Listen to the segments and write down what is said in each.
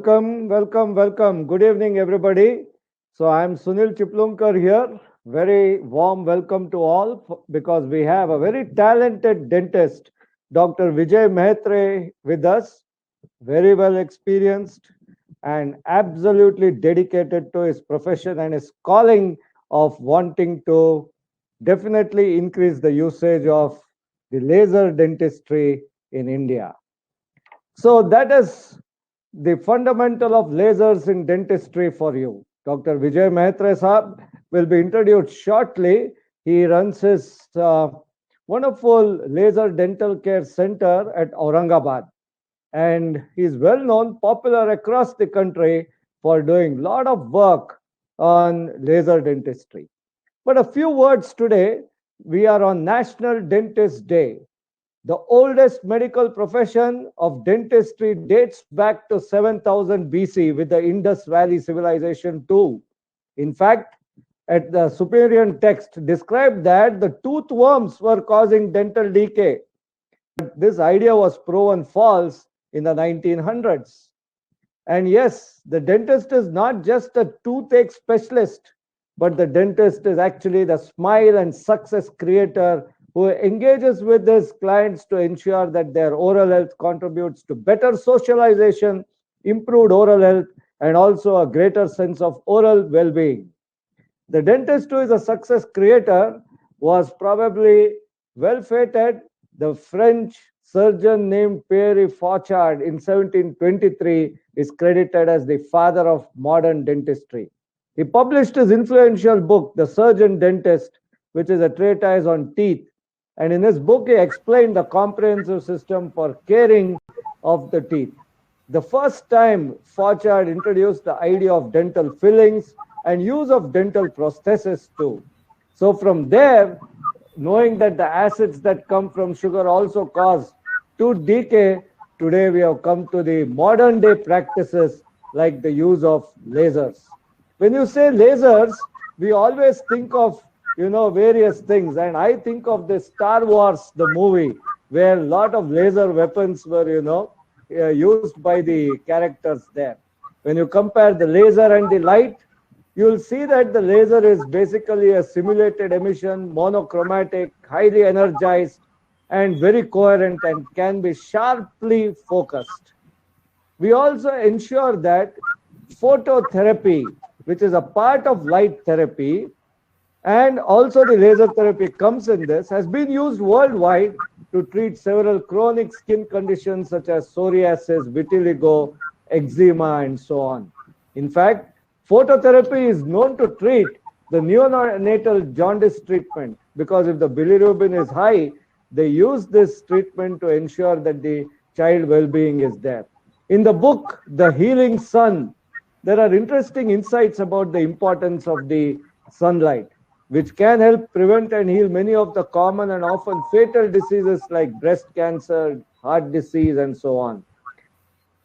welcome. Good evening, everybody. So I'm Sunil Chiplunker here. Very warm welcome to all because we have a very talented dentist, Dr. Vijay Mehtre, with us. Very well experienced and absolutely dedicated to his profession and his calling of wanting to definitely increase the usage of the laser dentistry in India. So that is the fundamental of lasers in dentistry for you. Dr. Vijay Mehtre Saab will be introduced shortly. He runs his wonderful laser dental care center at Aurangabad, and he's well known, popular across the country for doing a lot of work on laser dentistry. But a few words today. We are on National Dentist Day. The oldest medical profession of dentistry dates back to 7000 BC with the Indus Valley civilization too. In fact, at the Sumerian text described that the tooth worms were causing dental decay. This idea was proven false in the 1900s. And yes, the dentist is not just a toothache specialist, but the dentist is actually the smile and success creator who engages with his clients to ensure that their oral health contributes to better socialization, improved oral health, and also a greater sense of oral well being. The dentist who is a success creator was probably well fated. The French surgeon named Pierre Fauchard in 1723 is credited as the father of modern dentistry. He published his influential book, The Surgeon Dentist, which is a treatise on teeth. And in his book, he explained the comprehensive system for caring of the teeth. The first time Fauchard introduced the idea of dental fillings and use of dental prosthesis too. So from there, knowing that the acids that come from sugar also cause tooth decay, today we have come to the modern day practices like the use of lasers. When you say lasers, we always think of various things, and I think of the Star Wars, the movie, where a lot of laser weapons were used by the characters there. When you compare the laser and the light, you'll see that the laser is basically a simulated emission, monochromatic, highly energized, and very coherent, and can be sharply focused. We also ensure that phototherapy, which is a part of light therapy, and also the laser therapy comes in this, has been used worldwide to treat several chronic skin conditions such as psoriasis, vitiligo, eczema, and so on. In fact, phototherapy is known to treat the neonatal jaundice treatment, because if the bilirubin is high, they use this treatment to ensure that the child well-being is there. In the book, The Healing Sun, there are interesting insights about the importance of the sunlight, which can help prevent and heal many of the common and often fatal diseases like breast cancer, heart disease, and so on.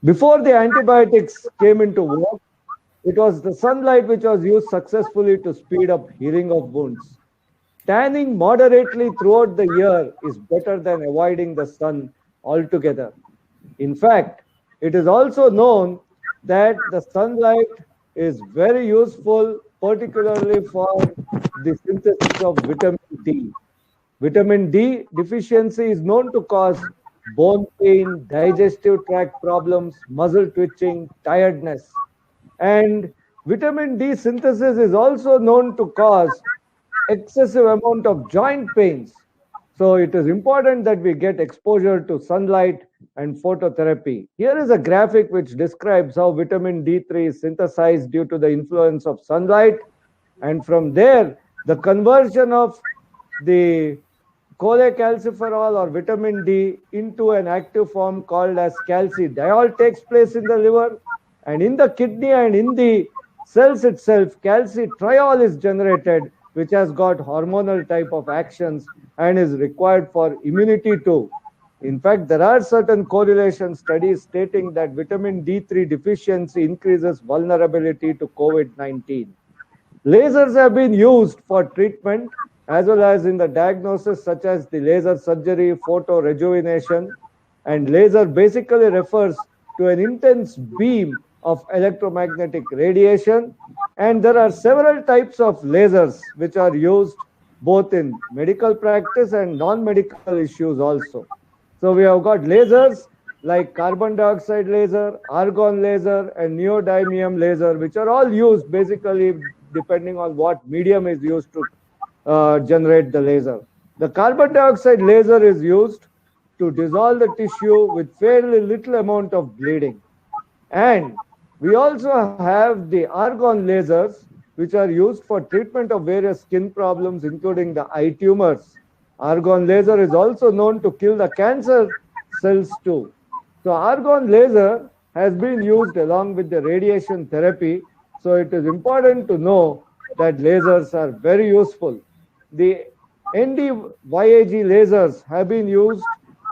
Before the antibiotics came into work, it was the sunlight which was used successfully to speed up healing of wounds. Tanning moderately throughout the year is better than avoiding the sun altogether. In fact, it is also known that the sunlight is very useful, particularly for the synthesis of vitamin D. Vitamin D deficiency is known to cause bone pain, digestive tract problems, muscle twitching, tiredness. And vitamin D synthesis is also known to cause excessive amount of joint pains. So it is important that we get exposure to sunlight and phototherapy. Here is a graphic which describes how vitamin D3 is synthesized due to the influence of sunlight. And from there, the conversion of the cholecalciferol or vitamin D into an active form called as calcidiol takes place in the liver. And in the kidney and in the cells itself, calcitriol is generated, which has got hormonal type of actions and is required for immunity too. In fact, there are certain correlation studies stating that vitamin D3 deficiency increases vulnerability to COVID-19. Lasers have been used for treatment as well as in the diagnosis, such as the laser surgery, photorejuvenation. And laser basically refers to an intense beam of electromagnetic radiation. And there are several types of lasers which are used both in medical practice and non-medical issues also. So we have got lasers like carbon dioxide laser, argon laser, and neodymium laser, which are all used basically depending on what medium is used to generate the laser. The carbon dioxide laser is used to dissolve the tissue with fairly little amount of bleeding. And we also have the argon lasers, which are used for treatment of various skin problems, including the eye tumors. Argon laser is also known to kill the cancer cells too. So argon laser has been used along with the radiation therapy. So it is important to know that lasers are very useful. The ND-YAG lasers have been used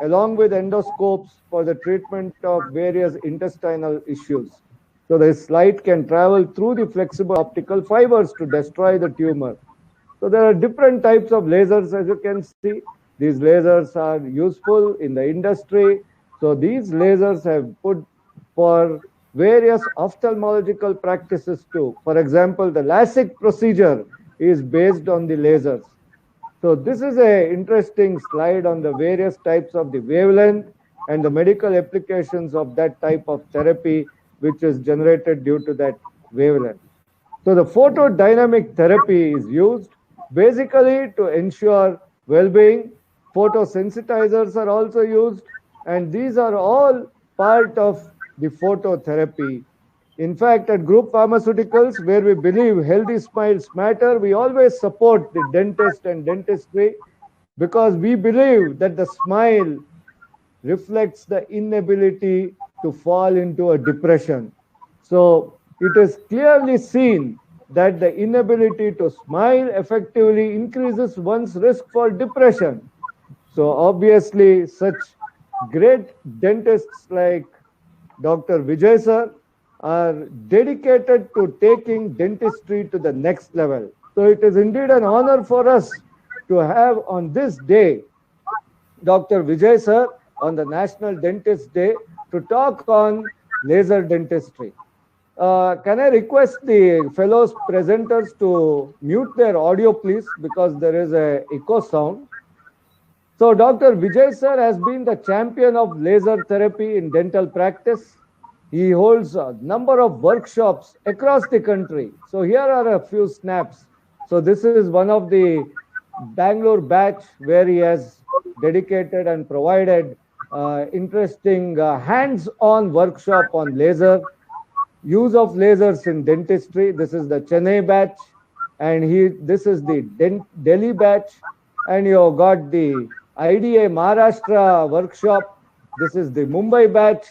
along with endoscopes for the treatment of various intestinal issues. So this light can travel through the flexible optical fibers to destroy the tumor. So there are different types of lasers, as you can see. These lasers are useful in the industry. So these lasers have put for various ophthalmological practices too. For example, the LASIK procedure is based on the lasers. So this is an interesting slide on the various types of the wavelength and the medical applications of that type of therapy, which is generated due to that wavelength. So the photodynamic therapy is used basically to ensure well-being. Photosensitizers are also used, and these are all part of the phototherapy. In fact, at Group Pharmaceuticals, where we believe healthy smiles matter, we always support the dentist and dentistry because we believe that the smile reflects the inability to fall into a depression. So it is clearly seen that the inability to smile effectively increases one's risk for depression. So obviously, such great dentists like Dr. Vijay sir are dedicated to taking dentistry to the next level. So it is indeed an honor for us to have on this day Dr. Vijay sir on the National Dentist Day to talk on laser dentistry. Can I request the fellow presenters to mute their audio, please, because there is a echo sound. So Dr. Vijay sir has been the champion of laser therapy in dental practice. He holds a number of workshops across the country. So here are a few snaps. So this is one of the Bangalore batch where he has dedicated and provided interesting hands-on workshop on laser, use of lasers in dentistry. This is the Chennai batch, and this is the Delhi batch, and you have got the IDA Maharashtra workshop. This is the Mumbai batch.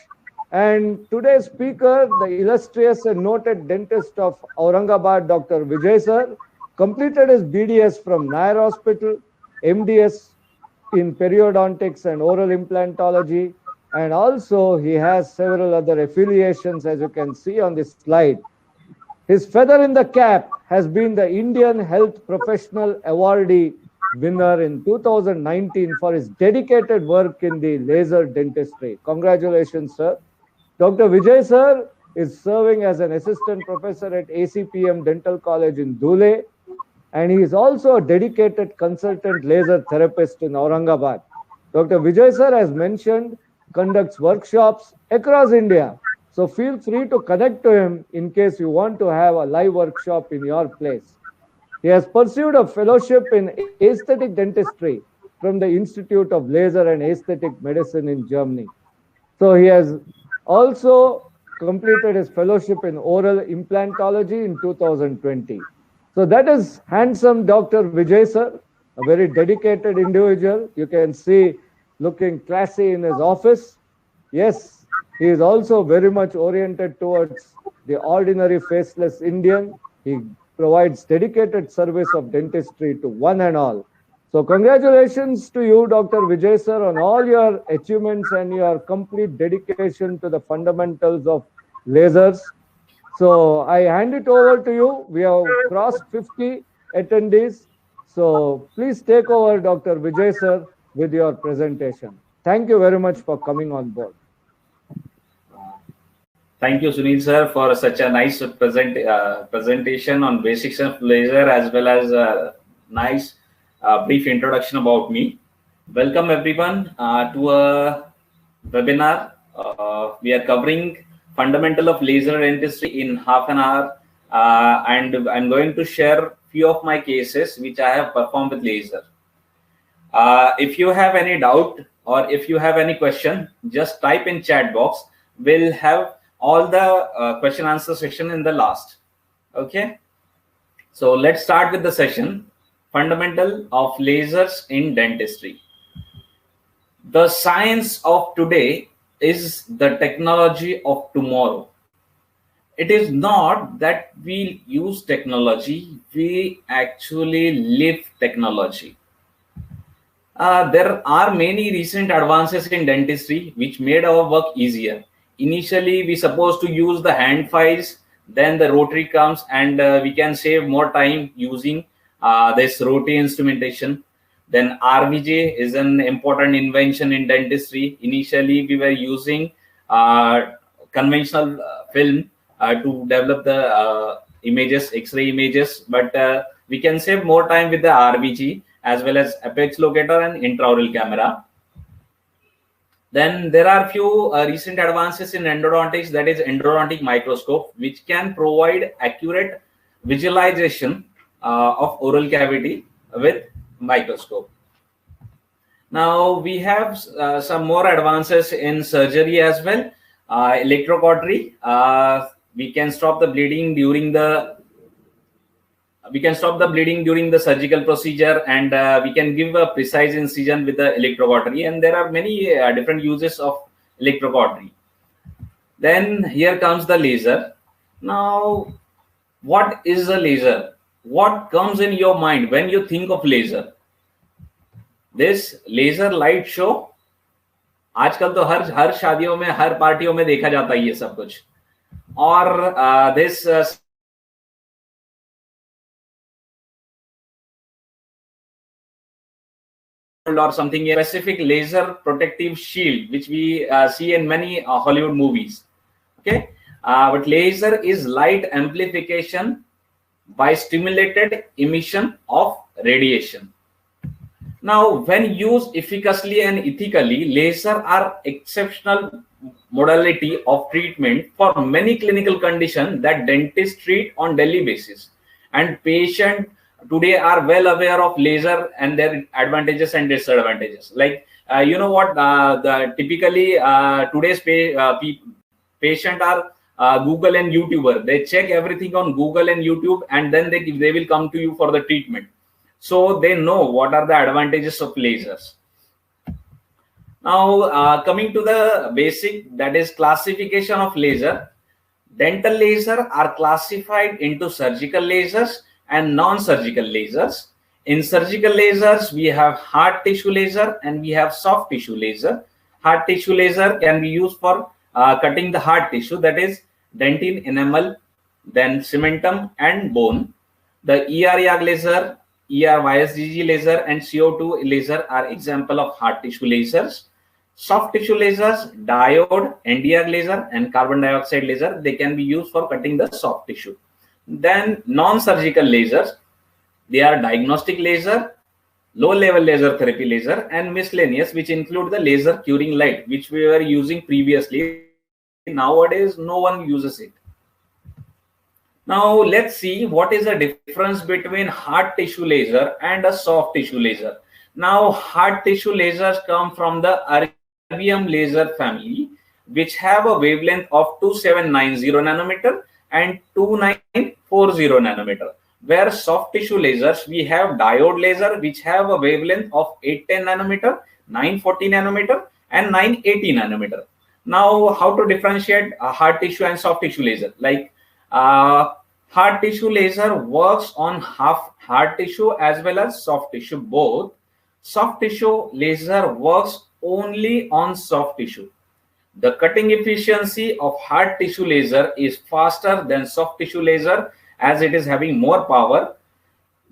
And today's speaker, the illustrious and noted dentist of Aurangabad, Dr. Vijay sir, completed his BDS from Nair Hospital, MDS in periodontics and oral implantology, and also he has several other affiliations, as you can see on this slide. His feather in the cap has been the Indian Health Professional Awardee winner in 2019 for his dedicated work in the laser dentistry. Congratulations, sir. Dr. Vijay sir is serving as an assistant professor at ACPM Dental College in Dhule, and he is also a dedicated consultant laser therapist in Aurangabad. Dr. Vijay sir, as mentioned, conducts workshops across India. So feel free to connect to him in case you want to have a live workshop in your place. He has pursued a fellowship in aesthetic dentistry from the Institute of Laser and Aesthetic Medicine in Germany. So he has also completed his fellowship in oral implantology in 2020. So that is handsome Dr. Vijay sir, a very dedicated individual. You can see looking classy in his office. Yes, he is also very much oriented towards the ordinary faceless Indian. He provides dedicated service of dentistry to one and all. So congratulations to you, Dr. Vijay sir, on all your achievements and your complete dedication to the fundamentals of lasers. So I hand it over to you. We have crossed 50 attendees. So please take over, Dr. Vijay sir, with your presentation. Thank you very much for coming on board. Thank you, Sunil sir, for such a nice presentation on basics of laser, as well as a nice brief introduction about me. Welcome everyone to a webinar. We are covering fundamental of laser dentistry in half an hour, and I'm going to share few of my cases which I have performed with laser. If you have any doubt or if you have any question, just type in chat box. We'll have all the question answer section in the last. Okay, so let's start with the session. Fundamental of lasers in dentistry. The science of today is the technology of tomorrow. It is not that we use technology, we actually live technology. There are many recent advances in dentistry which made our work easier. Initially, we supposed to use the hand files, then the rotary comes, and we can save more time using this rotary instrumentation. Then RVJ is an important invention in dentistry. Initially, we were using conventional film to develop the images, X-ray images, but we can save more time with the RVG, as well as apex locator and intraoral camera. Then there are few recent advances in endodontics, that is endodontic microscope, which can provide accurate visualization of oral cavity with microscope. Now we have some more advances in surgery as well. Electrocautery, we can stop the bleeding during the surgical procedure, and we can give a precise incision with the electrocautery, and there are many different uses of electrocautery. Then here comes the laser. Now, what is a laser? What comes in your mind when you think of laser? This laser light show, आजकल तो हर शादियों में, हर पार्टियों में देखा जाता है ये सब कुछ. और this or something, a specific laser protective shield which we see in many Hollywood movies. Okay, but laser is light amplification by stimulated emission of radiation. Now, when used efficaciously and ethically, laser are exceptional modality of treatment for many clinical conditions that dentists treat on daily basis, and patients today are well aware of laser and their advantages and disadvantages. Like you know what, the typically today's patient are Google and YouTuber. They check everything on Google and YouTube, and then they will come to you for the treatment. So they know what are the advantages of lasers. Now coming to the basic, that is classification of laser. Dental laser are classified into surgical lasers and non-surgical lasers. In surgical lasers, we have hard tissue laser and we have soft tissue laser. Hard tissue laser can be used for cutting the hard tissue, that is dentin, enamel, then cementum and bone. The ER-YAG laser, ER-YSGG laser and CO2 laser are example of hard tissue lasers. Soft tissue lasers, diode, Nd:YAG laser and carbon dioxide laser, they can be used for cutting the soft tissue. Then non-surgical lasers, they are diagnostic laser, low-level laser therapy laser, and miscellaneous, which include the laser curing light, which we were using previously. Nowadays, no one uses it. Now, let's see what is the difference between hard tissue laser and a soft tissue laser. Now, hard tissue lasers come from the erbium laser family, which have a wavelength of 2790 nanometer and 2940 nanometer. Where soft tissue lasers, we have diode laser, which have a wavelength of 810 nanometer, 940 nanometer, and 980 nanometer. Now, how to differentiate a hard tissue and soft tissue laser? Like hard tissue laser works on half hard tissue as well as soft tissue both. Soft tissue laser works only on soft tissue. The cutting efficiency of hard tissue laser is faster than soft tissue laser as it is having more power.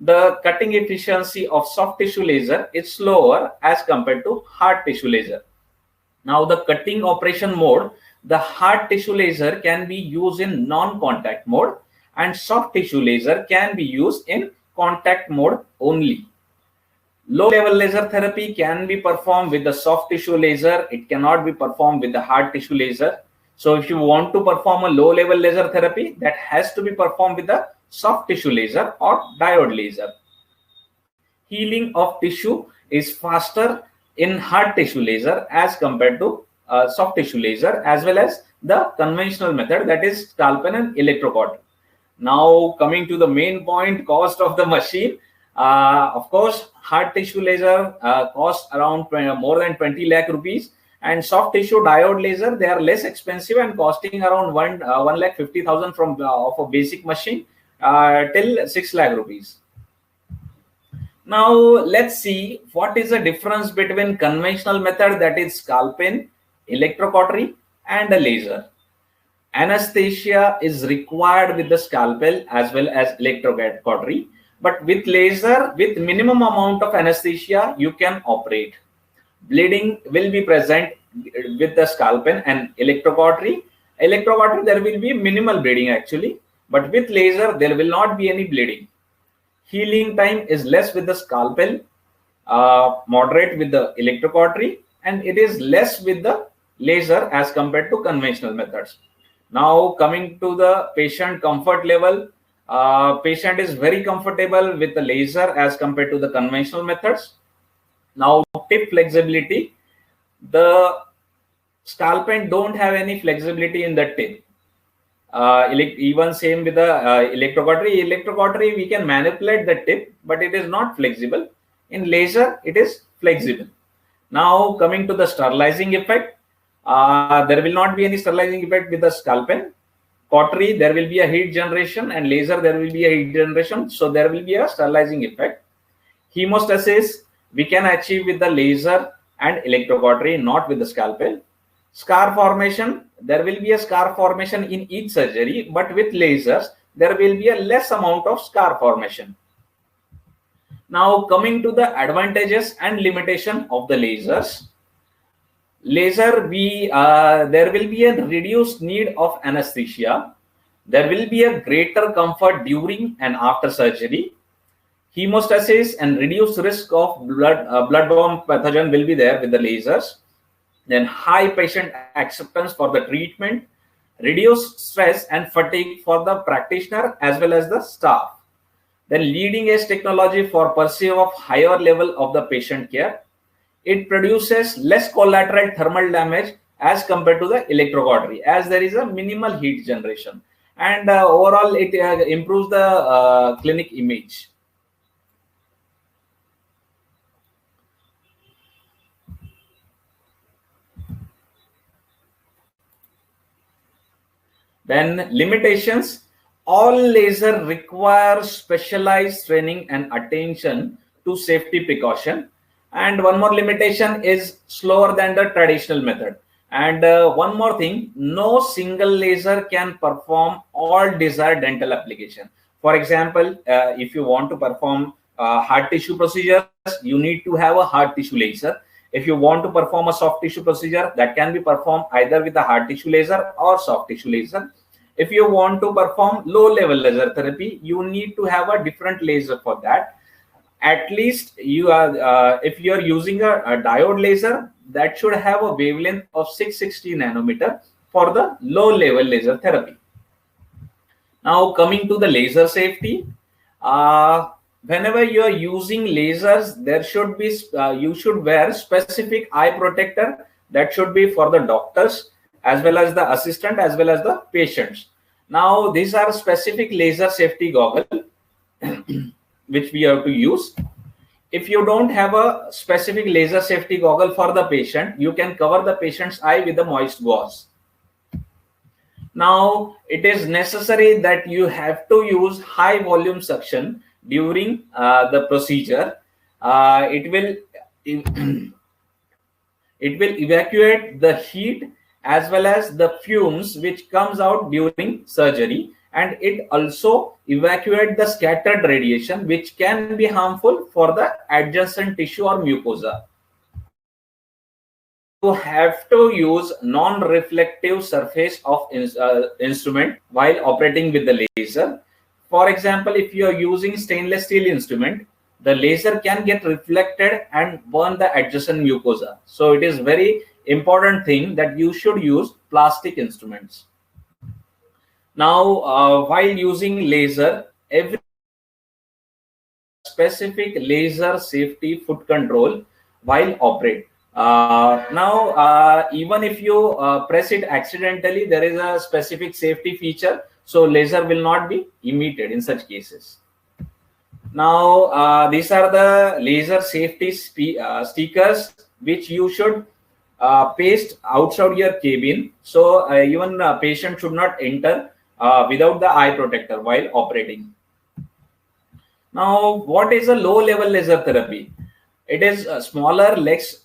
The cutting efficiency of soft tissue laser is slower as compared to hard tissue laser. Now, the cutting operation mode, the hard tissue laser can be used in non-contact mode, and soft tissue laser can be used in contact mode only. Low level laser therapy can be performed with the soft tissue laser. It cannot be performed with the hard tissue laser. So if you want to perform a low level laser therapy, that has to be performed with the soft tissue laser or diode laser. Healing of tissue is faster in hard tissue laser as compared to soft tissue laser, as well as the conventional method, that is scalpel and electrocautery. Now coming to the main point, cost of the machine. Of course, hard tissue laser costs around more than 20 lakh rupees, and soft tissue diode laser, they are less expensive and costing around 1,50,000 from of a basic machine till 6 lakh rupees. Now let's see what is the difference between conventional method, that is scalpel, electrocautery, and a laser. Anesthesia is required with the scalpel as well as electrocautery, but with laser, with minimum amount of anesthesia, you can operate. Bleeding will be present with the scalpel and electrocautery. Electrocautery, there will be minimal bleeding actually, but with laser, there will not be any bleeding. Healing time is less with the scalpel, moderate with the electrocautery, and it is less with the laser as compared to conventional methods. Now coming to the patient comfort level, patient is very comfortable with the laser as compared to the conventional methods. Now tip flexibility, the scalpel don't have any flexibility in the tip. Even same with the electrocautery. Electrocautery, we can manipulate the tip, but it is not flexible. In laser, it is flexible. Now coming to the sterilizing effect, there will not be any sterilizing effect with the scalpel. Cautery, there will be a heat generation, and laser, there will be a heat generation, so there will be a sterilizing effect. Hemostasis, we can achieve with the laser and electrocautery, not with the scalpel. Scar formation, there will be a scar formation in each surgery, but with lasers, there will be a less amount of scar formation. Now coming to the advantages and limitation of the lasers. Laser, there will be a reduced need of anesthesia. There will be a greater comfort during and after surgery. Hemostasis and reduced risk of bloodborne pathogen will be there with the lasers. Then high patient acceptance for the treatment, reduced stress and fatigue for the practitioner as well as the staff. Then leading edge technology for pursuit of higher level of the patient care. It produces less collateral thermal damage as compared to the electrocautery, as there is a minimal heat generation, and overall it improves the clinic image. Then limitations, all laser require specialized training and attention to safety precaution. And one more limitation is slower than the traditional method. And one more thing, no single laser can perform all desired dental application. For example, if you want to perform hard tissue procedures, you need to have a hard tissue laser. If you want to perform a soft tissue procedure, that can be performed either with a hard tissue laser or soft tissue laser. If you want to perform low level laser therapy, you need to have a different laser for that. At least you are, if you are using a diode laser, that should have a wavelength of 660 nanometer for the low level laser therapy. Now coming to the laser safety, whenever you are using lasers, there should be you should wear specific eye protector. That should be for the doctors as well as the assistant as well as the patients. Now these are specific laser safety goggles which we have to use. If you don't have a specific laser safety goggle for the patient, you can cover the patient's eye with a moist gauze. Now it is necessary that you have to use high volume suction during the procedure. It will evacuate the heat as well as the fumes which comes out during surgery, and it also evacuate the scattered radiation which can be harmful for the adjacent tissue or mucosa. have to use non-reflective surface of instrument while operating with the laser. For example, if you are using stainless steel instrument, the laser can get reflected and burn the adjacent mucosa. So it is very important thing that you should use plastic instruments. Now, while using laser, every specific laser safety foot control while operate. Now, even if you press it accidentally, there is a specific safety feature, so laser will not be emitted in such cases. Now, these are the laser safety stickers which you should paste outside your cabin, so even patient should not enter without the eye protector while operating. Now, what is a low-level laser therapy? It is smaller, less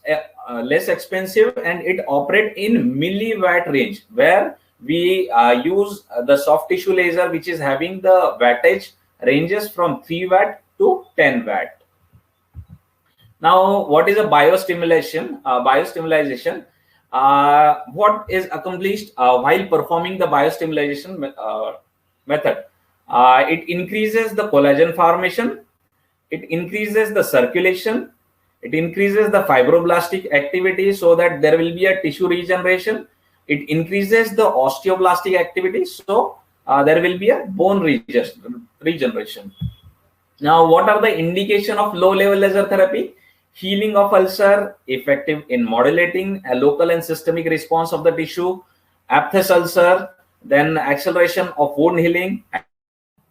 expensive, and it operates in milliwatt range, where we use the soft tissue laser, which is having the wattage ranges from 3 watt to 10 watt. Now, what is a biostimulation? Biostimulation. What is accomplished while performing the biostimulation method? It increases the collagen formation, it increases the circulation, it increases the fibroblastic activity so that there will be a tissue regeneration, it increases the osteoblastic activity, so there will be a bone regeneration. Now, what are the indication of low-level laser therapy? Healing of ulcer, effective in modulating a local and systemic response of the tissue, aphthous ulcer, then acceleration of wound healing.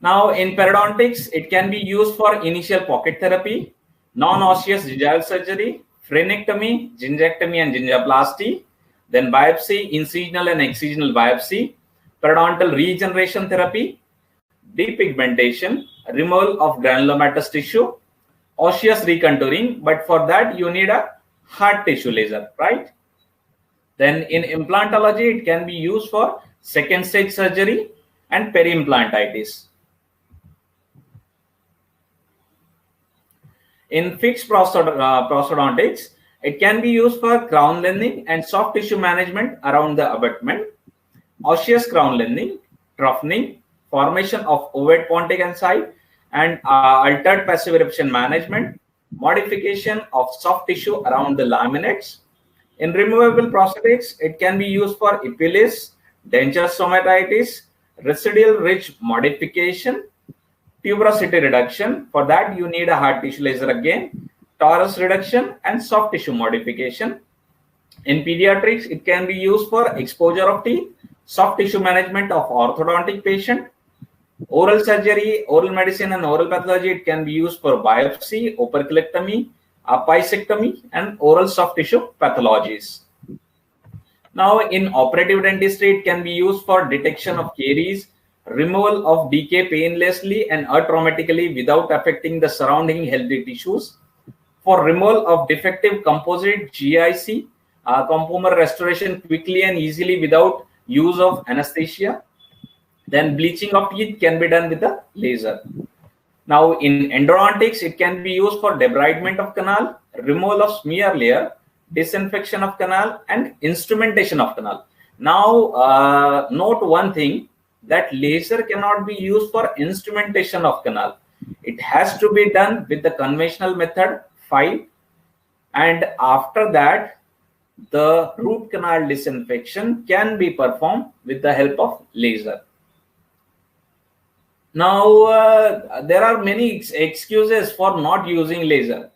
Now, in periodontics, it can be used for initial pocket therapy, non-osseous gingival surgery, frenectomy, gingectomy and gingivoplasty, then biopsy, incisional and excisional biopsy, periodontal regeneration therapy, depigmentation, removal of granulomatous tissue, osseous recontouring, but for that you need a hard tissue laser, right? Then in implantology, it can be used for second stage surgery and peri-implantitis. In fixed prosthodontics, it can be used for crown leathening and soft tissue management around the abutment, osseous crown leathening, troughening, formation of ovate pontic and altered passive eruption management, modification of soft tissue around the laminates. In removable prosthetics, it can be used for epilis, denture stomatitis, residual ridge modification, tuberosity reduction. For that, you need a hard tissue laser again, torus reduction and soft tissue modification. In pediatrics, it can be used for exposure of teeth, soft tissue management of orthodontic patient. Oral surgery, oral medicine and oral pathology, it can be used for biopsy, operculectomy, apicectomy and oral soft tissue pathologies. Now, in operative dentistry, it can be used for detection of caries, removal of decay painlessly and atraumatically without affecting the surrounding healthy tissues, for removal of defective composite GIC, compomer restoration quickly and easily without use of anesthesia. Then bleaching of teeth can be done with the laser. Now, in endodontics, it can be used for debridement of canal, removal of smear layer, disinfection of canal and instrumentation of canal. Now, note one thing, that laser cannot be used for instrumentation of canal. It has to be done with the conventional method, file, and after that, the root canal disinfection can be performed with the help of laser. Now, there are many excuses for not using laser.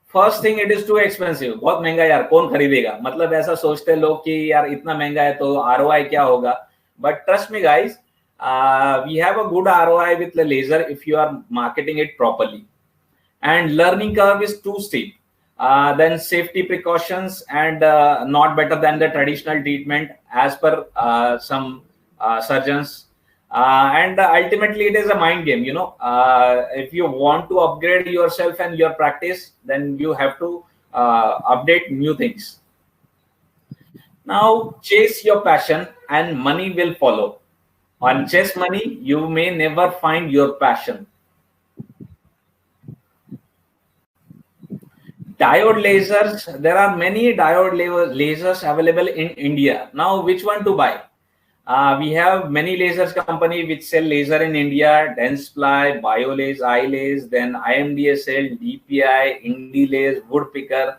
First thing, it is too expensive. बहुत महंगा यार, कौन खरीदेगा? मतलब ऐसा सोचते हैं लोग कि यार इतना महंगा है तो ROI क्या होगा? But trust me guys, we have a good ROI with the laser if you are marketing it properly. And learning curve is too steep. Then safety precautions and not better than the traditional treatment as per some surgeons. And ultimately it is a mind game, you know. If you want to upgrade yourself and your practice, then you have to update new things. Now, chase your passion and money will follow. On chase money, you may never find your passion. Diode lasers, there are many diode lasers available in India. Now, which one to buy? We have many lasers company which sell laser in India: Denseply, BioLase, iLase, then IMDSL, DPI, IndieLase, Woodpecker.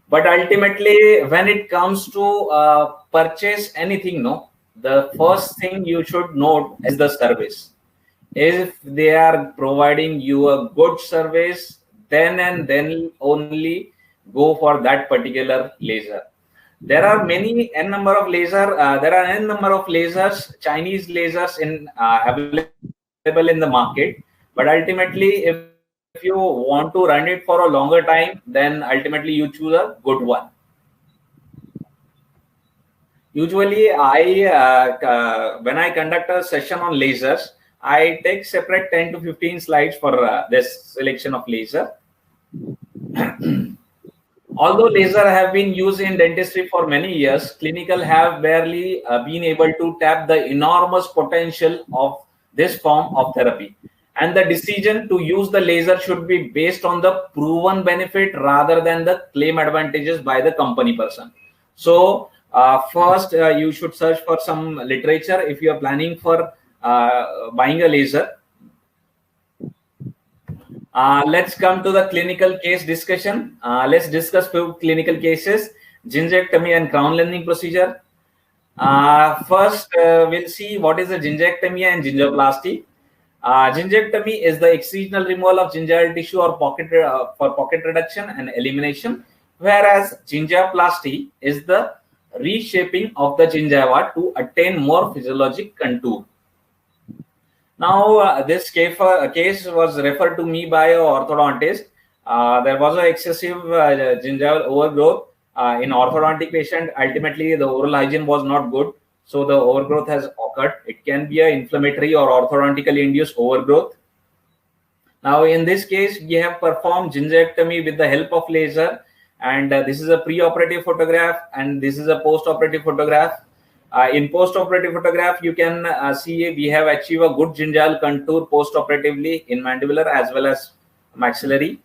But ultimately, when it comes to purchase anything, no, the first thing you should note is the service. If they are providing you a good service, then and then only go for that particular laser. There are many n number of there are n number of lasers, Chinese lasers available in the market. But ultimately, if you want to run it for a longer time, then ultimately you choose a good one. Usually, when I conduct a session on lasers, I take separate 10 to 15 slides for this selection of laser. Although laser have been used in dentistry for many years, clinical have barely been able to tap the enormous potential of this form of therapy. And the decision to use the laser should be based on the proven benefit rather than the claim advantages by the company person. So first, you should search for some literature if you are planning for buying a laser. Let's come to the clinical case discussion. Let's discuss few clinical cases: gingectomy and crown lengthening procedure. First, we'll see what is a gingectomy and gingivoplasty. Gingectomy is the excisional removal of gingival tissue or for pocket reduction and elimination, whereas gingivoplasty is the reshaping of the gingiva to attain more physiologic contour. Now, this case was referred to me by an orthodontist. There was an excessive gingival overgrowth in orthodontic patient. Ultimately, the oral hygiene was not good, so the overgrowth has occurred. It can be an inflammatory or orthodontically induced overgrowth. Now, in this case, we have performed gingectomy with the help of laser, and this is a pre-operative photograph, and this is a post-operative photograph. In post-operative photograph, you can see we have achieved a good gingival contour post-operatively in mandibular as well as maxillary.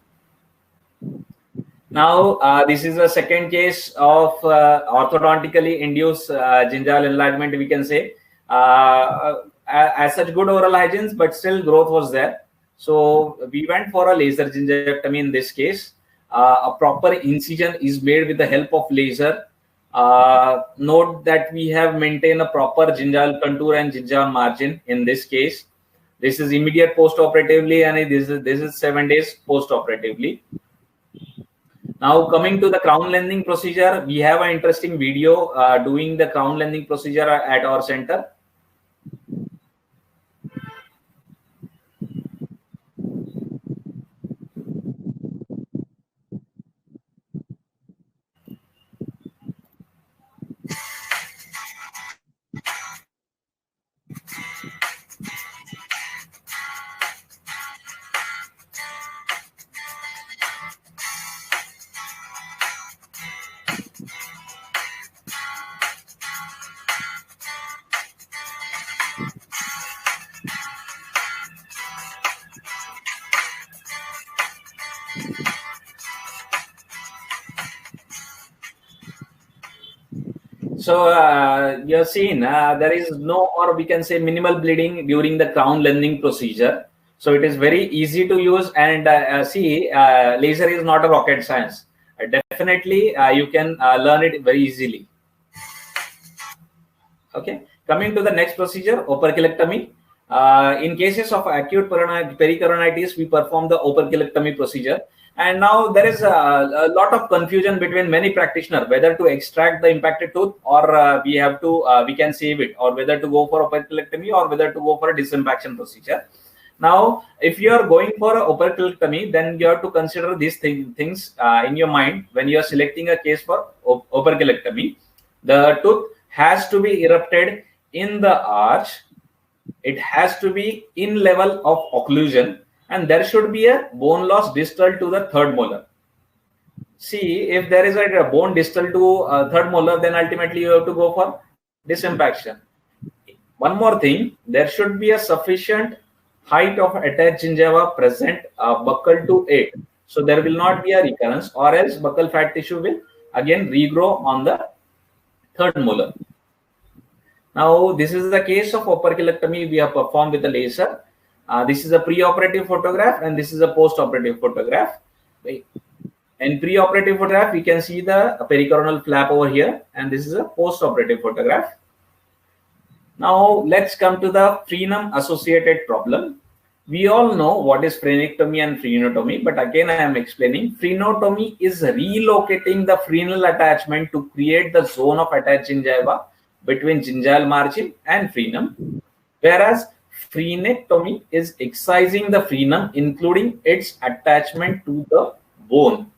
Now, this is a second case of orthodontically induced gingival enlargement, we can say. As such, good oral hygiene, but still growth was there. So we went for a laser gingectomy in this case. A proper incision is made with the help of laser. Note that we have maintained a proper gingival contour and gingival margin in this case. This is immediate post-operatively, and this is 7 days post-operatively. Now, coming to the crown lengthening procedure, we have an interesting video doing the crown lengthening procedure at our center. So you're seeing there is no, or we can say minimal bleeding during the crown lengthening procedure. So it is very easy to use, and laser is not a rocket science. Definitely, you can learn it very easily. Okay, coming to the next procedure, operculectomy. In cases of acute pericoronitis, we perform the operculectomy procedure. And now there is a lot of confusion between many practitioners whether to extract the impacted tooth or we can save it, or whether to go for operculectomy or whether to go for a disimpaction procedure. Now, if you are going for a operculectomy, then you have to consider these things in your mind when you are selecting a case for operculectomy. The tooth has to be erupted in the arch. It has to be in level of occlusion, and there should be a bone loss distal to the third molar. See, if there is a bone distal to third molar, then ultimately you have to go for disimpaction. One more thing, there should be a sufficient height of attached gingiva present buccal to it. So there will not be a recurrence, or else buccal fat tissue will again regrow on the third molar. Now, this is the case of operculectomy we have performed with the laser. This is a pre-operative photograph and this is a post-operative photograph. In pre-operative photograph, we can see the pericoronal flap over here, and this is a post-operative photograph. Now, let's come to the frenum-associated problem. We all know what is frenectomy and frenotomy, but again, I am explaining. Frenotomy is relocating the frenal attachment to create the zone of attached gingiva between gingival margin and frenum, whereas frenectomy is excising the frenum, including its attachment to the bone.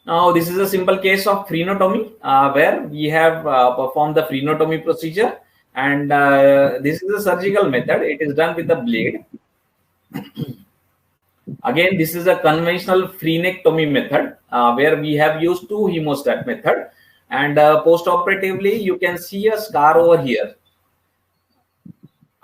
Now, this is a simple case of frenotomy where we have performed the frenotomy procedure, and this is a surgical method. It is done with a blade. Again, this is a conventional frenectomy method where we have used two hemostat method, and post-operatively you can see a scar over here.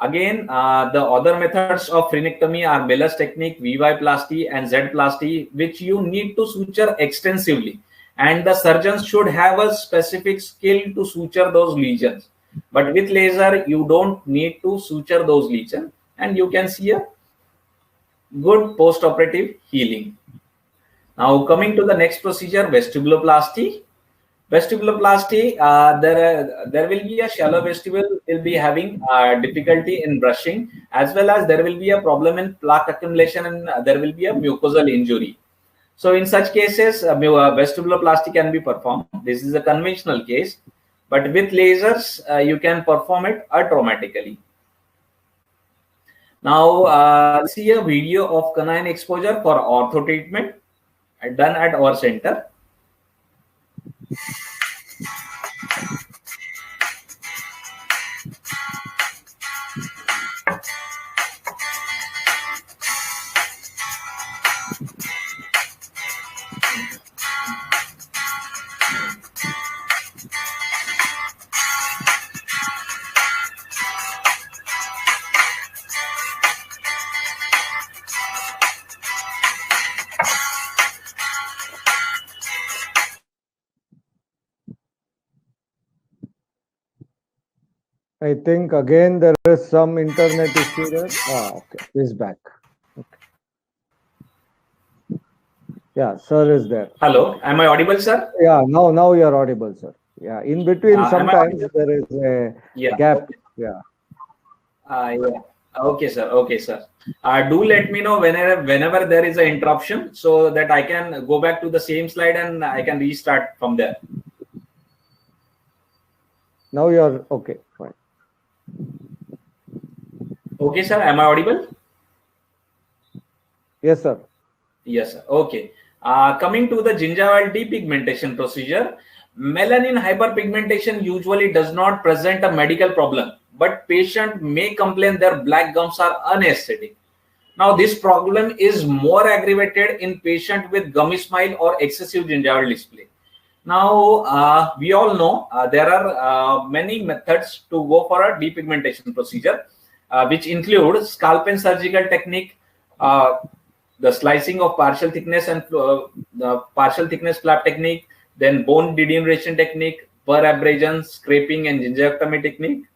Again, the other methods of frenectomy are Miller's technique, VY-plasty and Z-plasty, which you need to suture extensively, and the surgeons should have a specific skill to suture those lesions. But with laser, you don't need to suture those lesions, and you can see a good post-operative healing. Now, coming to the next procedure, vestibuloplasty. Vestibuloplasty, there will be a shallow vestibule, will be having difficulty in brushing, as well as there will be a problem in plaque accumulation, and there will be a mucosal injury. So in such cases, vestibuloplasty can be performed. This is a conventional case, but with lasers, you can perform it atraumatically. Now, see a video of canine exposure for ortho treatment done at our center. I think again there is some internet issue there. Okay, he's back. Okay. Yeah, sir is there. Hello, am I audible, sir? Yeah, now you are audible, sir. Yeah, in between sometimes there is a gap. Yeah. Yeah. Okay, sir. Okay, sir. Do let me know whenever there is an interruption, so that I can go back to the same slide and I can restart from there. Now you are okay. Fine. Okay, sir. Am I audible? Yes, sir. Yes, sir. Okay. Coming to the gingival depigmentation procedure, melanin hyperpigmentation usually does not present a medical problem, but patient may complain their black gums are unaesthetic. Now, this problem is more aggravated in patient with gummy smile or excessive gingival display. Now, we all know there are many methods to go for a depigmentation procedure, which include scalp and surgical technique, the slicing of partial thickness and the partial thickness flap technique, then bone degeneration technique, per abrasion, scraping, and gingivectomy technique.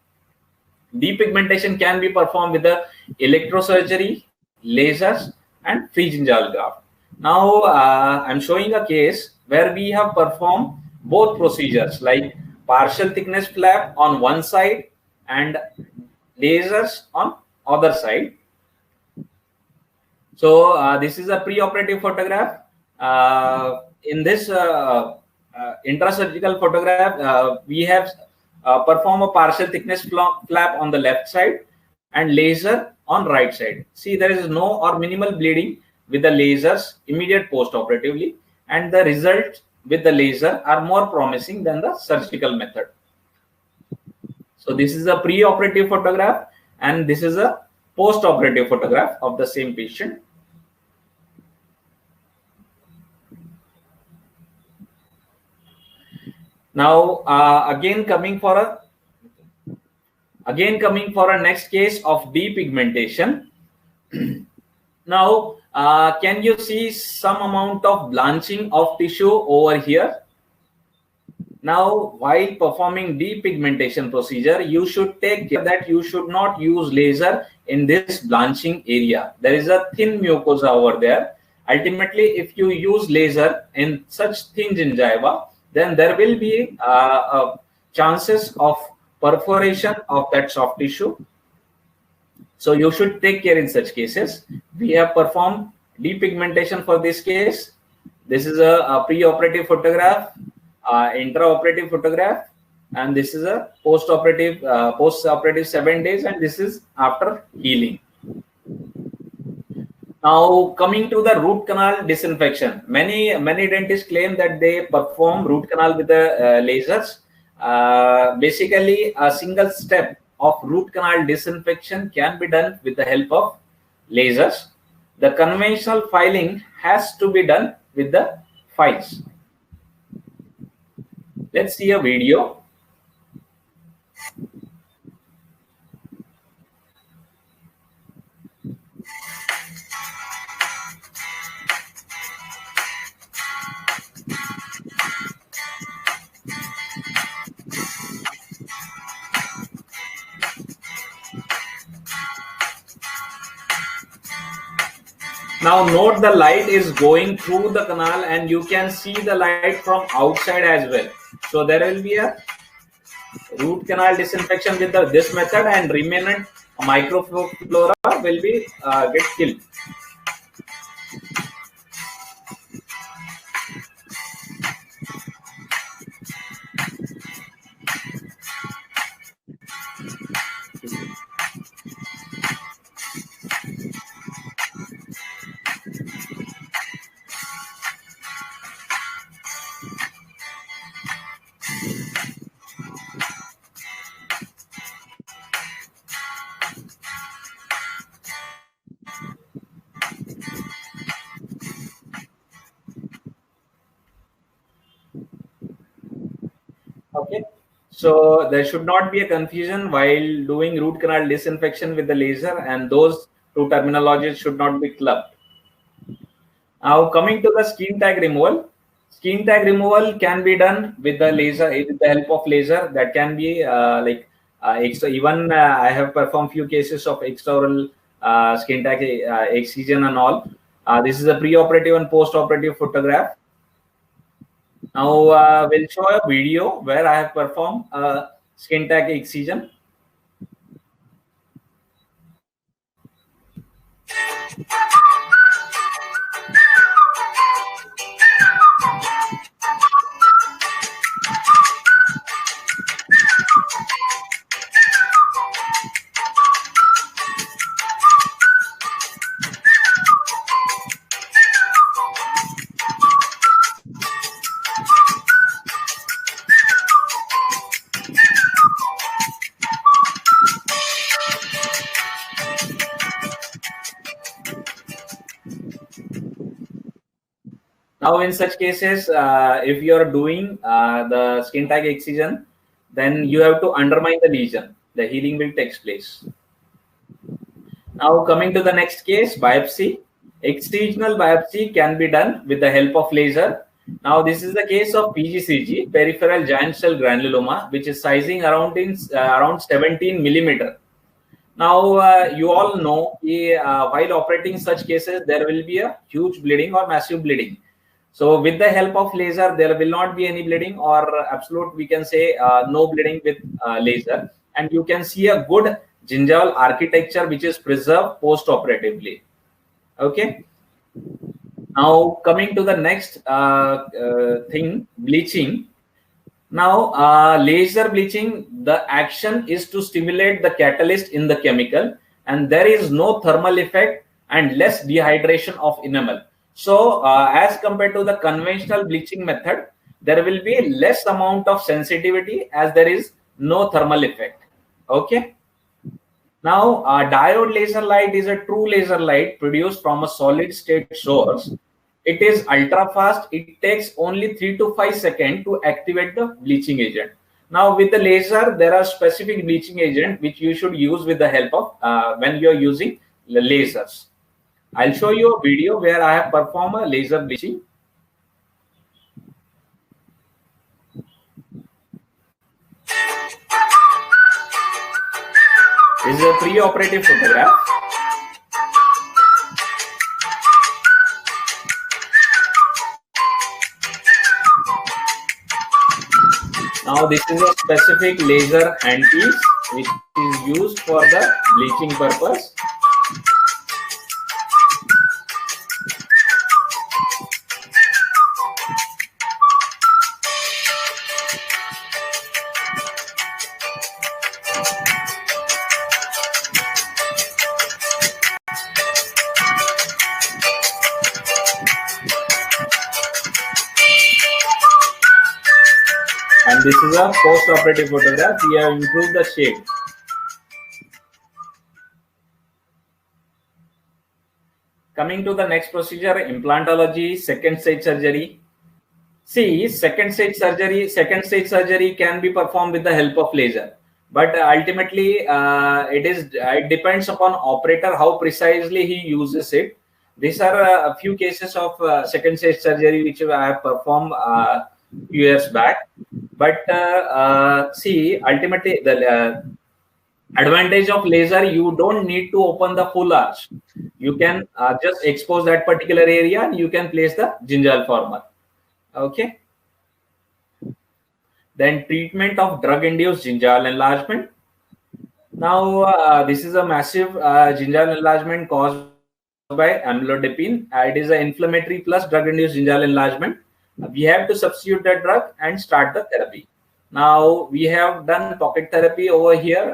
Depigmentation can be performed with the electrosurgery, lasers, and free gingival graft. Now, I'm showing a case where we have performed both procedures, like partial thickness flap on one side and lasers on other side. So this is a pre-operative photograph. In this intrasurgical photograph, we have performed a partial thickness flap on the left side and laser on right side. See, there is no or minimal bleeding with the lasers immediate post-operatively, and the results with the laser are more promising than the surgical method. So this is a pre-operative photograph, and this is a post-operative photograph of the same patient. Now, again coming for a next case of depigmentation. Now, Can you see some amount of blanching of tissue over here? Now, while performing depigmentation procedure, you should take care that you should not use laser in this blanching area. There is a thin mucosa over there. Ultimately, if you use laser in such thin gingiva, then there will be chances of perforation of that soft tissue. So you should take care in such cases. We have performed depigmentation for this case. This is a pre-operative photograph, intraoperative photograph, and this is a post-operative 7 days, and this is after healing. Now, coming to the root canal disinfection, many dentists claim that they perform root canal with the lasers. Basically, a single step of root canal disinfection can be done with the help of lasers. The conventional filing has to be done with the files. Let's see a video. Now note the light is going through the canal and you can see the light from outside as well. So there will be a root canal disinfection with this method, and remnant microflora will be get killed. Okay, so there should not be a confusion while doing root canal disinfection with the laser, and those two terminologies should not be clubbed. Now coming to the skin tag removal. Skin tag removal can be done with the laser, with the help of laser. That can be extra. Even I have performed few cases of extraoral skin tag excision and all. This is a pre-operative and post-operative photograph. Now we'll show a video where I have performed skin tag excision. Now, in such cases, if you are doing the skin tag excision, then you have to undermine the lesion. The healing will take place. Now, coming to the next case, biopsy. Excisional biopsy can be done with the help of laser. Now, this is the case of PGCG, peripheral giant cell granuloma, which is sizing around 17 millimeter. Now, you all know while operating such cases, there will be a huge bleeding or massive bleeding. So with the help of laser, there will not be any bleeding, or absolute, we can say no bleeding with laser. And you can see a good gingival architecture which is preserved post-operatively. Okay. Now coming to the next thing, bleaching. Now laser bleaching, the action is to stimulate the catalyst in the chemical, and there is no thermal effect and less dehydration of enamel. So as compared to the conventional bleaching method, there will be less amount of sensitivity as there is no thermal effect. Okay. Now diode laser light is a true laser light produced from a solid state source. It is ultra fast. It takes only 3 to 5 seconds to activate the bleaching agent. Now with the laser, there are specific bleaching agent which you should use with the help of when you are using the lasers. I'll show you a video where I have performed a laser bleaching. This is a pre-operative photograph. Now this is a specific laser handpiece which is used for the bleaching purpose. And this is a post-operative photograph. We have improved the shade. Coming to the next procedure, implantology, second stage surgery. See, second stage surgery can be performed with the help of laser, but ultimately it depends upon operator how precisely he uses it. These are a few cases of second stage surgery which I have performed few years back. But see, ultimately the advantage of laser, you don't need to open the full arch. You can just expose that particular area and you can place the gingival former. Okay. Then treatment of drug-induced gingival enlargement. Now this is a massive gingival enlargement caused by amlodipine. It is an inflammatory plus drug-induced gingival enlargement. We have to substitute the drug and start the therapy. Now we have done pocket therapy over here.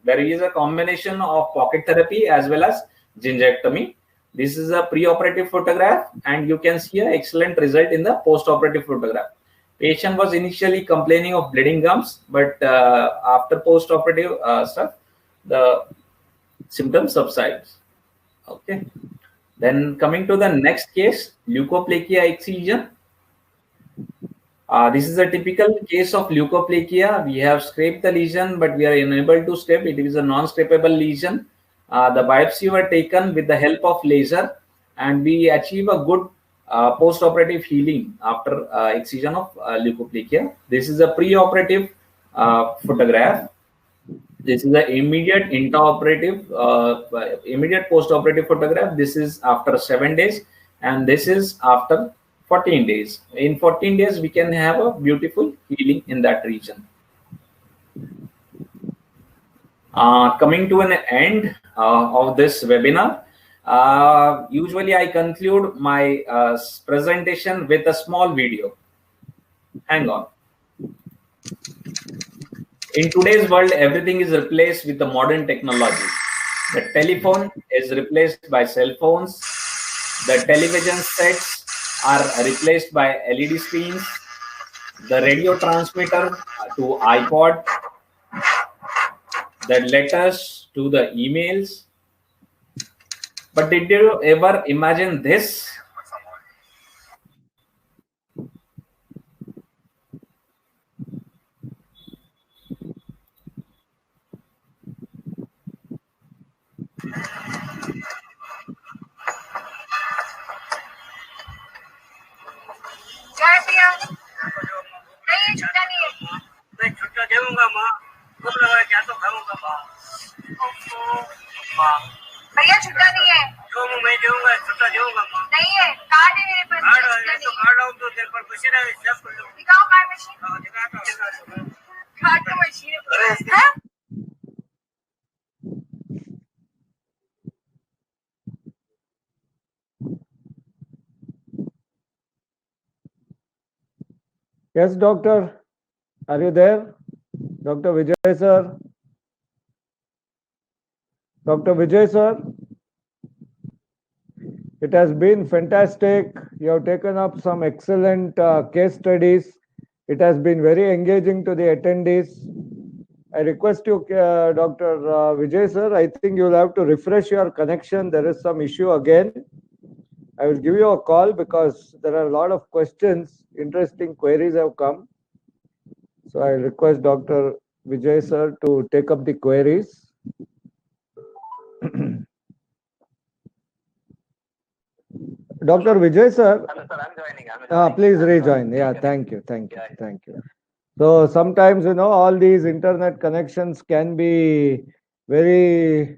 There is a combination of pocket therapy as well as gingectomy. This is a pre-operative photograph and you can see an excellent result in the post-operative photograph. Patient was initially complaining of bleeding gums, but after post-operative stuff, the symptoms subsides. Okay. Then coming to the next case, leukoplakia excision. This is a typical case of leukoplakia. We have scraped the lesion, but we are unable to scrape. It is a non-scrapable lesion. The biopsy were taken with the help of laser, and we achieve a good post-operative healing after excision of leukoplakia. This is a pre-operative photograph. This is the immediate intraoperative, immediate post-operative photograph. This is after 7 days, and this is after 14 days. In 14 days, we can have a beautiful healing in that region. Coming to an end of this webinar, usually I conclude my presentation with a small video. Hang on. In today's world, everything is replaced with the modern technology. The telephone is replaced by cell phones. The television sets are replaced by LED screens. The radio transmitter to iPod. The letters to the emails. But did you ever imagine this? छुट्टा देऊंगा माँ, कब लगा क्या तो खाऊंगा माँ। भैया छुट्टा नहीं है। जो मैं देऊंगा छुट्टा देऊंगा माँ। नहीं है, कार्ड है मेरे पास। कार्ड है तो कार्ड आऊँ तो तेरे पर पैसे ना हिसाब कर लो। दिखाओ कार्ड मशीन। दिखाता हूँ। कार्ड तो मशीन है। Yes, doctor. Are you there? Dr. Vijay sir? Dr. Vijay sir? It has been fantastic. You have taken up some excellent case studies. It has been very engaging to the attendees. I request you, Dr. Vijay sir, I think you'll have to refresh your connection. There is some issue again. I will give you a call because there are a lot of questions, interesting queries have come. So I request Dr. Vijay sir to take up the queries. Dr. Vijay sir, Hello, sir. I'm joining. please rejoin. Yeah, thank you. So sometimes, all these internet connections can be very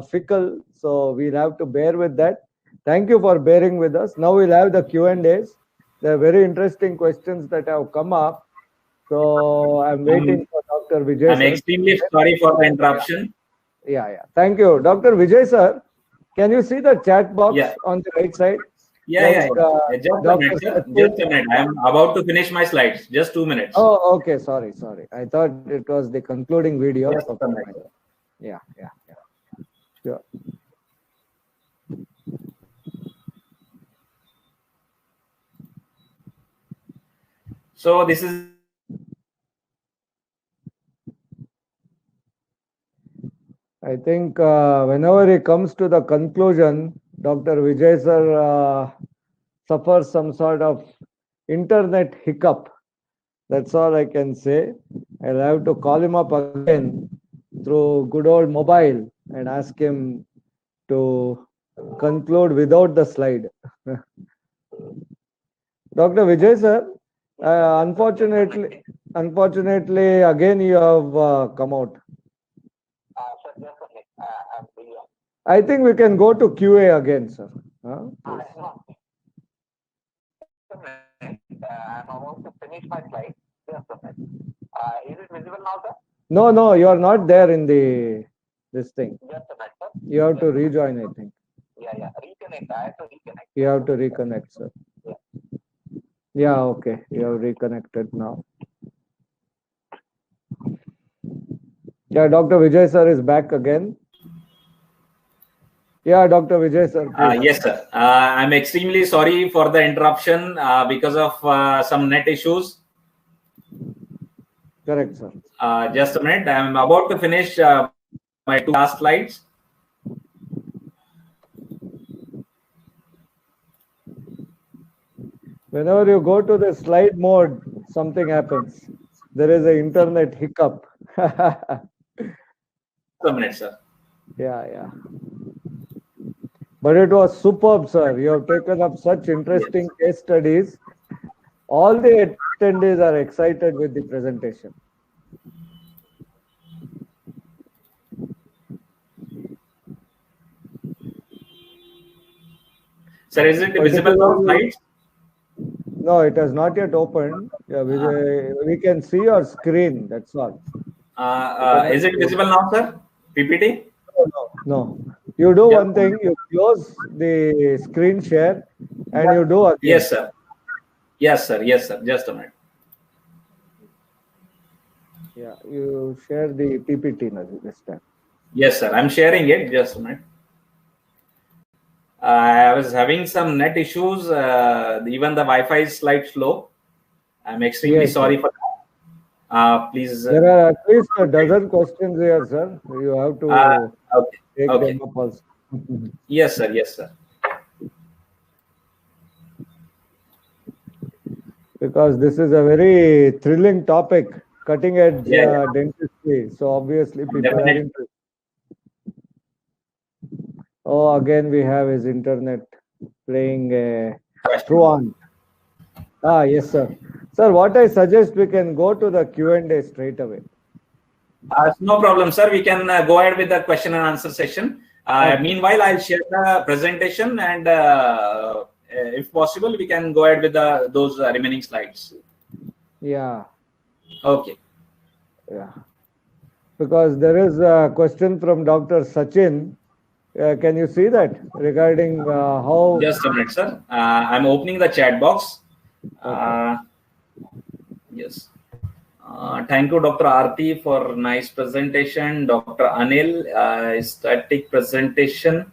fickle. So we'll have to bear with that. Thank you for bearing with us. Now we'll have the Q&As. There are very interesting questions that have come up. So I'm waiting for Dr. Vijay I'm sir. extremely sorry for the interruption. Yeah. Thank you. Dr. Vijay sir, can you see the chat box Yeah. on the right side? Yeah. Just a Dr. minute, sir. Sachin. Just a minute. I'm about to finish my slides. Just 2 minutes. Oh, okay. Sorry. I thought it was the concluding video. Just a minute. Yeah. Sure. So this is I think whenever it comes to the conclusion, Dr. Vijay sir suffers some sort of internet hiccup. That's all I can say. I'll have to call him up again through good old mobile and ask him to conclude without the slide. Dr. Vijay sir, unfortunately, again you have come out. Sir, just a minute. I'm busy. I think we can go to QA again, sir. No. I'm about to finish my slide. Just a minute. Is it visible now, sir? No, you are not there in this thing. Just a minute, sir. You have to rejoin, I think. Yeah. Reconnect. I have to reconnect. You have to reconnect, sir. Yeah, okay. You have reconnected now. Yeah, Dr. Vijay sir is back again. Yeah, Dr. Vijay sir. please. yes, sir. I'm extremely sorry for the interruption because of some net issues. Correct, sir. Just a minute. I'm about to finish my 2 last slides. Whenever you go to the slide mode, something happens. There is an internet hiccup. A minute, sir. Yeah. But it was superb, sir. You have taken up such interesting case studies. All the attendees are excited with the presentation. Sir, is it visible on slides? No, it has not yet opened. Yeah, we can see your screen. That's all. Is it visible now, sir? PPT? No. You do one thing. You close the screen share, and you do again. Yes, sir. Yes, sir. Just a minute. Yeah, you share the PPT this time. Yes, sir. I'm sharing it. Just a minute. I was having some net issues. Even the Wi-Fi is slight slow. I'm extremely sorry for that. Please. There are at least a dozen questions here, sir. You have to take them up also. Yes, sir. Because this is a very thrilling topic, cutting edge dentistry. So obviously people are interested. Oh, again we have his internet playing a truant. Yes, sir. Sir, what I suggest, we can go to the Q&A straight away. No problem, sir. We can go ahead with the question and answer session. Meanwhile, I'll share the presentation, and if possible, we can go ahead with those remaining slides. Yeah. Okay. Yeah. Because there is a question from Dr. Sachin. Can you see that regarding how? Just a minute, sir. I'm opening the chat box. Okay. Yes. Thank you, Dr. Aarti, for nice presentation. Dr. Anil, static presentation.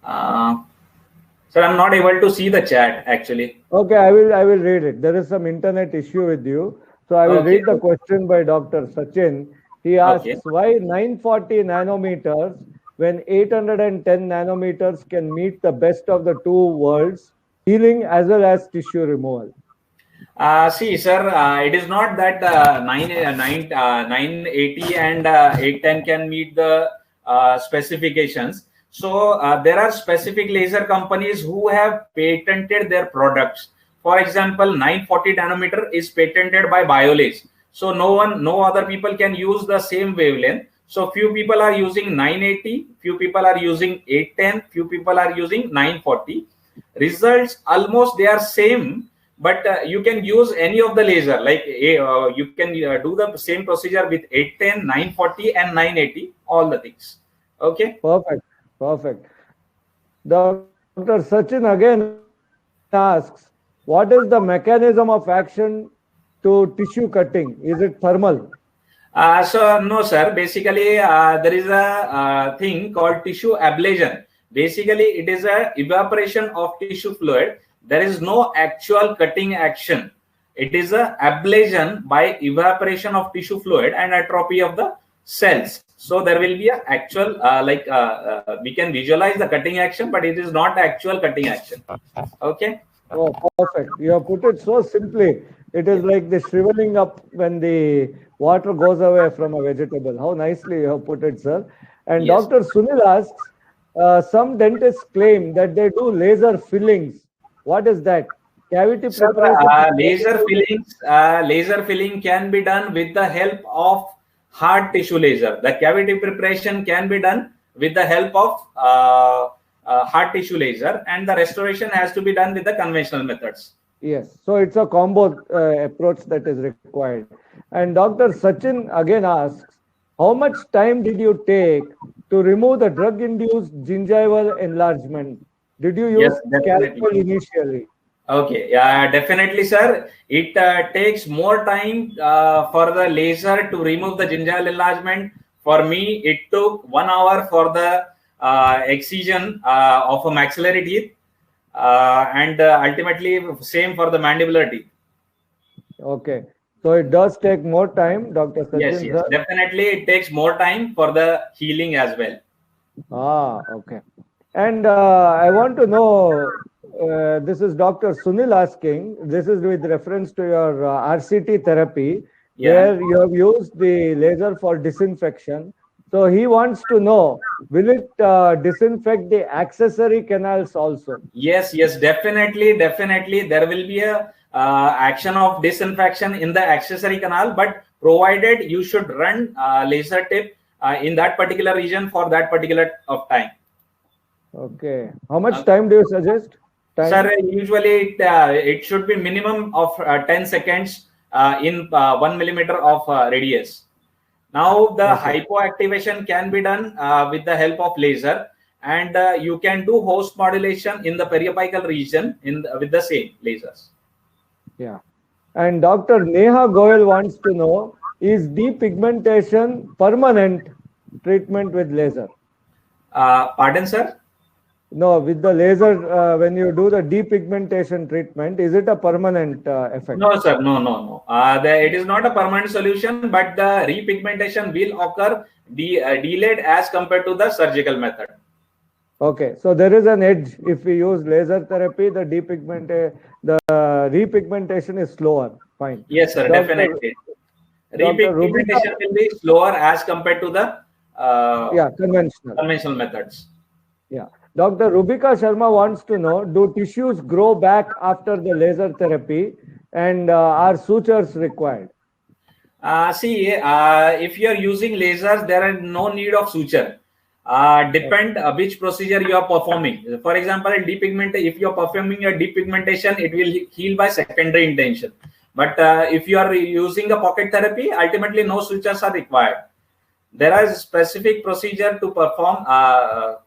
Sir, I'm not able to see the chat actually. Okay, I will read it. There is some internet issue with you, so I will read the question by Dr. Sachin. He asks why 940 nanometers when 810 nanometers can meet the best of the two worlds, healing as well as tissue removal. See, sir, it is not that 980 and 810 can meet the specifications. So there are specific laser companies who have patented their products. For example, 940 nanometer is patented by BioLace. So no other people can use the same wavelength. So few people are using 980, few people are using 810, few people are using 940. Results almost they are same, but you can use any of the laser. Like you can do the same procedure with 810, 940, and 980. All the things. Okay. Perfect. Perfect. Dr. Sachin again asks, what is the mechanism of action to tissue cutting? Is it thermal? So no, sir. Basically, there is a thing called tissue ablation. Basically, it is a evaporation of tissue fluid. There is no actual cutting action. It is a ablation by evaporation of tissue fluid and atrophy of the cells. So there will be a actual we can visualize the cutting action, but it is not actual cutting action. Okay. Oh, perfect. You have put it so simply. It is like the shriveling up when the water goes away from a vegetable. How nicely you have put it, sir. And Yes. Dr. Sunil asks, some dentists claim that they do laser fillings. What is that? Cavity So, preparation. laser filling can be done with the help of hard tissue laser. The cavity preparation can be done with the help of hard tissue laser, and the restoration has to be done with the conventional methods. Yes, so it's a combo approach that is required. And Dr. Sachin again asks, how much time did you take to remove the drug-induced gingival enlargement? Did you use Yes, definitely. scalpel initially? Okay, yeah, definitely, sir. It takes more time for the laser to remove the gingival enlargement. For me, it took 1 hour for the excision of a maxillary teeth, and ultimately same for the mandibular teeth. Okay, so it does take more time, Dr. Sachin, Yes, yes, sir. definitely it takes more time for the healing as well. Okay. And I want to know, this is Dr. Sunil asking, this is with reference to your RCT therapy, Yeah. where you have used the laser for disinfection. So he wants to know, will it disinfect the accessory canals also? Yes, yes, definitely, definitely. There will be a action of disinfection in the accessory canal, but provided you should run laser tip in that particular region for that particular of time. Okay. How much time do you suggest? Time? Sir, usually it should be minimum of 10 seconds in 1 millimeter of radius. Now the Okay. hypoactivation can be done with the help of laser, and you can do host modulation in the periapical region with the same lasers. Yeah. And Dr. Neha Goyal wants to know, is depigmentation permanent treatment with laser? Pardon, sir? No, with the laser, when you do the depigmentation treatment, is it a permanent effect? No, sir. No, no, no. It is not a permanent solution, but the repigmentation will occur delayed as compared to the surgical method. Okay, so there is an edge. If we use laser therapy, the repigmentation is slower. Fine. Yes, sir. Dr. Definitely. Dr. Repigmentation will be slower as compared to the conventional. conventional methods. Yeah. Dr. Rubika Sharma wants to know, do tissues grow back after the laser therapy, and are sutures required? If you are using lasers, there is no need of suture. Depend which procedure you are performing. For example, if you are performing a depigmentation, it will heal by secondary intention. But if you are using a pocket therapy, ultimately no sutures are required. There is specific procedure to perform.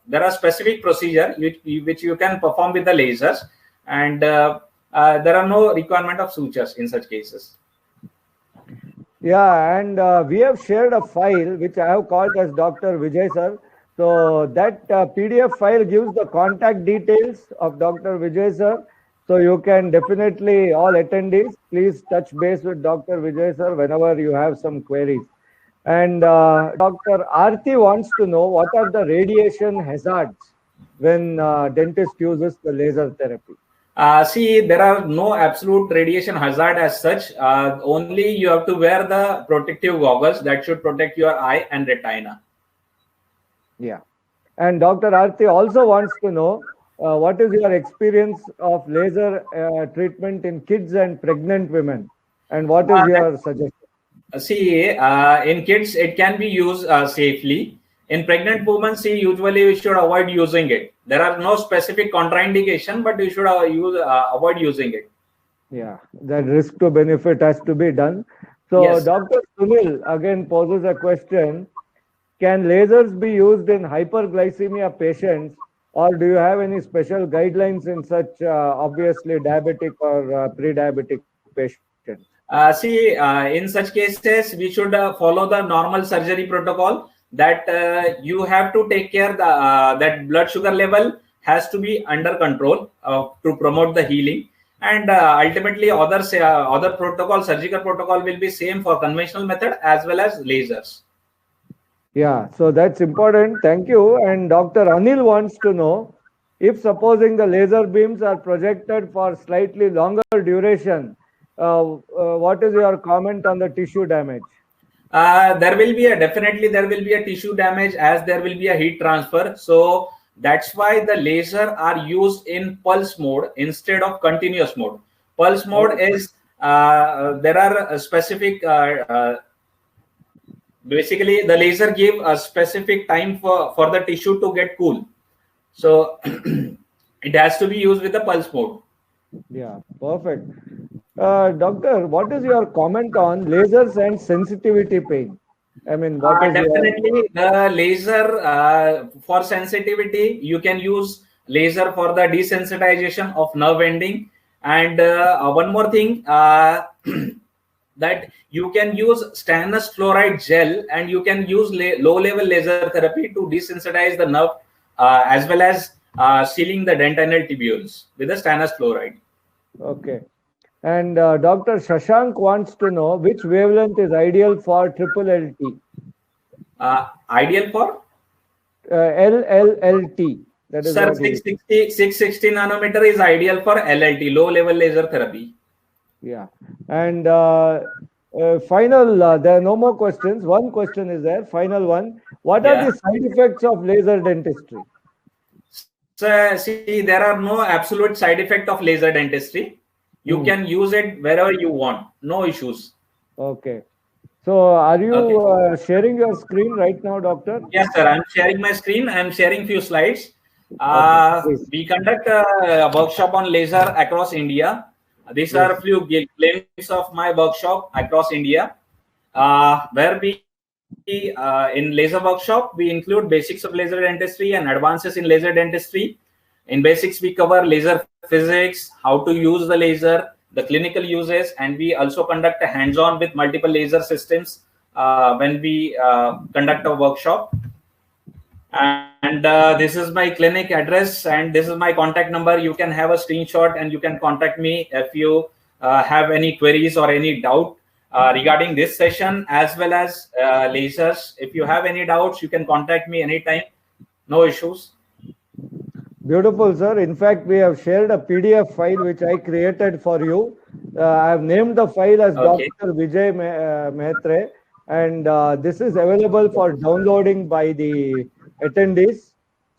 There are specific procedure which you can perform with the lasers, and there are no requirement of sutures in such cases. Yeah, and we have shared a file which I have called as Dr. Vijay sir. So that PDF file gives the contact details of Dr. Vijay sir. So you can definitely, all attendees, please touch base with Dr. Vijay sir whenever you have some queries. And Dr. Aarti wants to know, what are the radiation hazards when dentist uses the laser therapy? There are no absolute radiation hazard as such. Only you have to wear the protective goggles that should protect your eye and retina. Yeah. And Dr. Arti also wants to know what is your experience of laser treatment in kids and pregnant women, and what is your suggestion? See, in kids, it can be used safely. In pregnant women, see, usually we should avoid using it. There are no specific contraindication, but you should avoid using it. Yeah, that risk to benefit has to be done. So, Yes. Dr. Sunil again poses a question. Can lasers be used in hyperglycemia patients, or do you have any special guidelines in such obviously diabetic or pre-diabetic patients? See, in such cases, we should follow the normal surgery protocol that you have to take care that blood sugar level has to be under control to promote the healing. And ultimately, other protocol, surgical protocol will be same for conventional method as well as lasers. Yeah, so that's important. Thank you. And Dr. Anil wants to know if supposing the laser beams are projected for slightly longer duration, what is your comment on the tissue damage? There will be definitely there will be a tissue damage as there will be a heat transfer. So that's why the laser are used in pulse mode instead of continuous mode. Pulse mode is there are a specific basically the laser give a specific time for the tissue to get cool. So it has to be used with the pulse mode. Yeah, perfect. Doctor, what is your comment on lasers and sensitivity pain? I mean, what is definitely the laser for sensitivity, you can use laser for the desensitization of nerve ending. And one more thing, that you can use stannous fluoride gel and you can use low level laser therapy to desensitize the nerve as well as sealing the dentinal tubules with the stannous fluoride. Okay. And Dr. Shashank wants to know which wavelength is ideal for triple LT. Ideal for? LLLT. That is Sir, 660 nanometer is ideal for LLT, low level laser therapy. Yeah. And final, there are no more questions. One question is there, final one. What are the side effects of laser dentistry? So, see, there are no absolute side effect of laser dentistry. You can use it wherever you want. No issues. Okay. So, are you sharing your screen right now, doctor? Yes, sir. I'm sharing my screen. I'm sharing few slides. We conduct a workshop on laser across India. These are a few glimpses of my workshop across India, where we in laser workshop we include basics of laser dentistry and advances in laser dentistry. In basics, we cover laser physics, how to use the laser, the clinical uses, and we also conduct a hands-on with multiple laser systems when we conduct a workshop. And this is my clinic address and this is my contact number. You can have a screenshot and you can contact me if you have any queries or any doubt regarding this session as well as lasers. If you have any doubts, you can contact me anytime. No issues. Beautiful, sir. In fact, we have shared a PDF file which I created for you. I have named the file as Dr. Vijay Mehtre, and this is available for downloading by the attendees.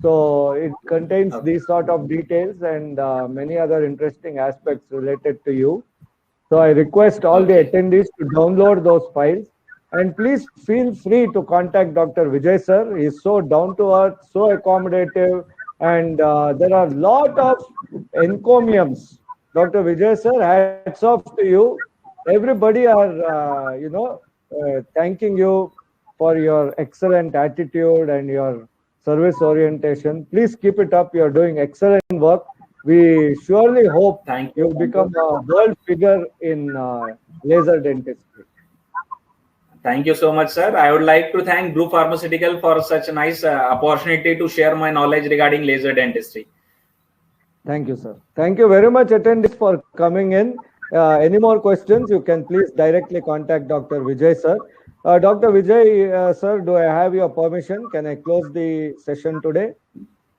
So it contains these sort of details and many other interesting aspects related to you. So I request all the attendees to download those files. And please feel free to contact Dr. Vijay, sir. He is so down to earth, so accommodative, and there are a lot of encomiums. Dr. Vijay, sir, hats off to you. Everybody are, thanking you for your excellent attitude and your service orientation. Please keep it up. You're doing excellent work. We surely hope you'll become a world figure in laser dentistry. Thank you so much, sir. I would like to thank Blue Pharmaceutical for such a nice opportunity to share my knowledge regarding laser dentistry. Thank you, sir. Thank you very much, attendees, for coming in. Any more questions, you can please directly contact Dr. Vijay, sir. Dr. Vijay, sir, do I have your permission? Can I close the session today?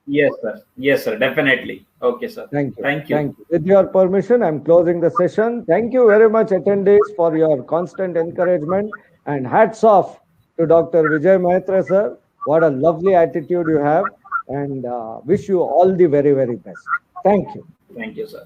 Yes, sir. Yes, sir. Definitely. Okay, sir. Thank you. Thank you. Thank you. With your permission, I'm closing the session. Thank you very much, attendees, for your constant encouragement. And hats off to Dr. Vijay Mehtre, sir. What a lovely attitude you have. and wish you all the very, very best. Thank you. Thank you, sir.